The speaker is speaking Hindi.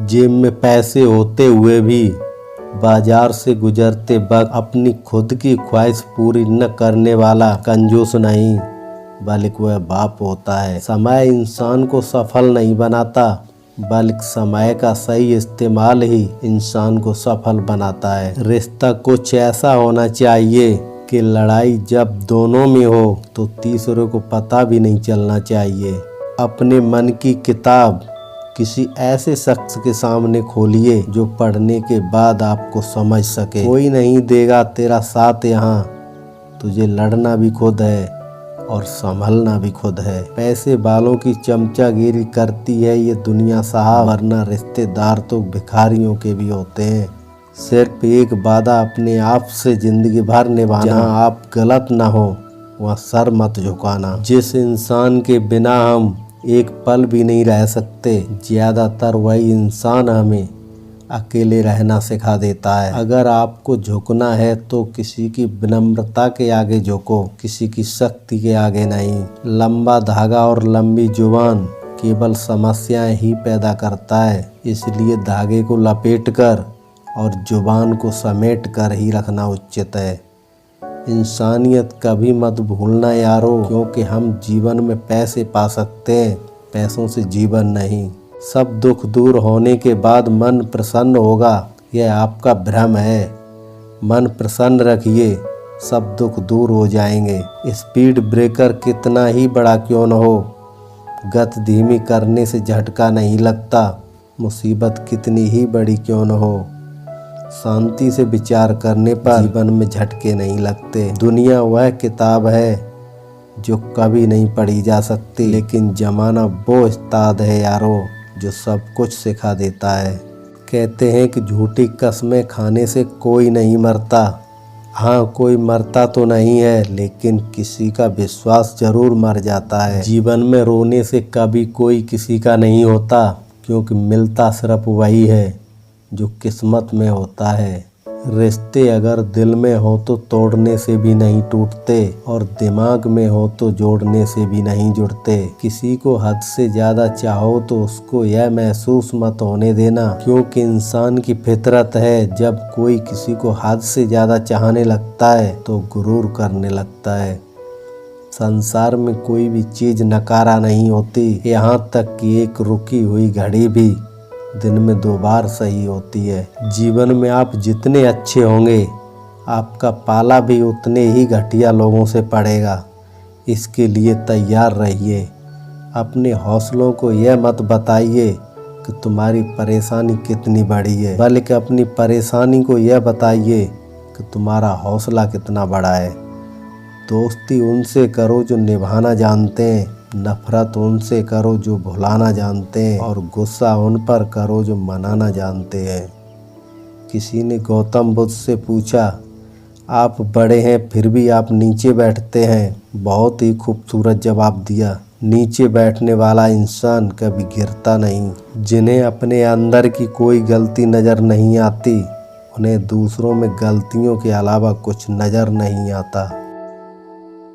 जेब में पैसे होते हुए भी बाजार से गुजरते वक्त अपनी खुद की ख्वाहिश पूरी न करने वाला कंजूस नहीं, बल्कि वह बाप होता है। समय इंसान को सफल नहीं बनाता, बल्कि समय का सही इस्तेमाल ही इंसान को सफल बनाता है। रिश्ता कुछ ऐसा होना चाहिए कि लड़ाई जब दोनों में हो तो तीसरे को पता भी नहीं चलना चाहिए। अपने मन की किताब किसी ऐसे शख्स के सामने खोलिए जो पढ़ने के बाद आपको समझ सके। कोई नहीं देगा तेरा साथ यहाँ, तुझे लड़ना भी खुद है और संभलना भी खुद है। पैसे वालों की चमचागिरी करती है ये दुनिया साहब, वरना रिश्तेदार तो भिखारियों के भी होते हैं। सिर्फ एक वादा अपने आप से जिंदगी भर निभाना, जहाँ आप गलत ना हो वहाँ सर मत झुकाना। जिस इंसान के बिना हम एक पल भी नहीं रह सकते, ज्यादातर वही इंसान हमें अकेले रहना सिखा देता है। अगर आपको झुकना है तो किसी की विनम्रता के आगे झुको, किसी की शक्ति के आगे नहीं। लंबा धागा और लंबी जुबान केवल समस्याएं ही पैदा करता है, इसलिए धागे को लपेटकर और जुबान को समेट कर ही रखना उचित है। इंसानियत कभी मत भूलना यारो, क्योंकि हम जीवन में पैसे पा सकते हैं, पैसों से जीवन नहीं। सब दुख दूर होने के बाद मन प्रसन्न होगा, यह आपका भ्रम है। मन प्रसन्न रखिए, सब दुख दूर हो जाएंगे। स्पीड ब्रेकर कितना ही बड़ा क्यों न हो, गति धीमी करने से झटका नहीं लगता। मुसीबत कितनी ही बड़ी क्यों न हो, शांति से विचार करने पर जीवन में झटके नहीं लगते। दुनिया वह किताब है जो कभी नहीं पढ़ी जा सकती, लेकिन जमाना वो उस्ताद है यारो जो सब कुछ सिखा देता है। कहते हैं कि झूठी कस्में खाने से कोई नहीं मरता। हाँ, कोई मरता तो नहीं है, लेकिन किसी का विश्वास जरूर मर जाता है। जीवन में रोने से कभी कोई किसी का नहीं होता, क्योंकि मिलता सिर्फ वही है जो किस्मत में होता है। रिश्ते अगर दिल में हो तो तोड़ने से भी नहीं टूटते, और दिमाग में हो तो जोड़ने से भी नहीं जुड़ते। किसी को हद से ज्यादा चाहो तो उसको यह महसूस मत होने देना, क्योंकि इंसान की फितरत है जब कोई किसी को हद से ज्यादा चाहने लगता है तो गुरूर करने लगता है। संसार में कोई भी चीज नकारा नहीं होती, यहाँ तक कि एक रुकी हुई घड़ी भी दिन में 2 बार सही होती है। जीवन में आप जितने अच्छे होंगे, आपका पाला भी उतने ही घटिया लोगों से पड़ेगा। इसके लिए तैयार रहिए। अपने हौसलों को यह मत बताइए कि तुम्हारी परेशानी कितनी बड़ी है, बल्कि अपनी परेशानी को यह बताइए कि तुम्हारा हौसला कितना बड़ा है। दोस्ती उनसे करो जो निभाना जानते हैं, नफरत उनसे करो जो भुलाना जानते हैं, और गुस्सा उन पर करो जो मनाना जानते हैं। किसी ने गौतम बुद्ध से पूछा, आप बड़े हैं फिर भी आप नीचे बैठते हैं। बहुत ही खूबसूरत जवाब दिया। नीचे बैठने वाला इंसान कभी गिरता नहीं। जिन्हें अपने अंदर की कोई गलती नज़र नहीं आती, उन्हें दूसरों में गलतियों के अलावा कुछ नज़र नहीं आता।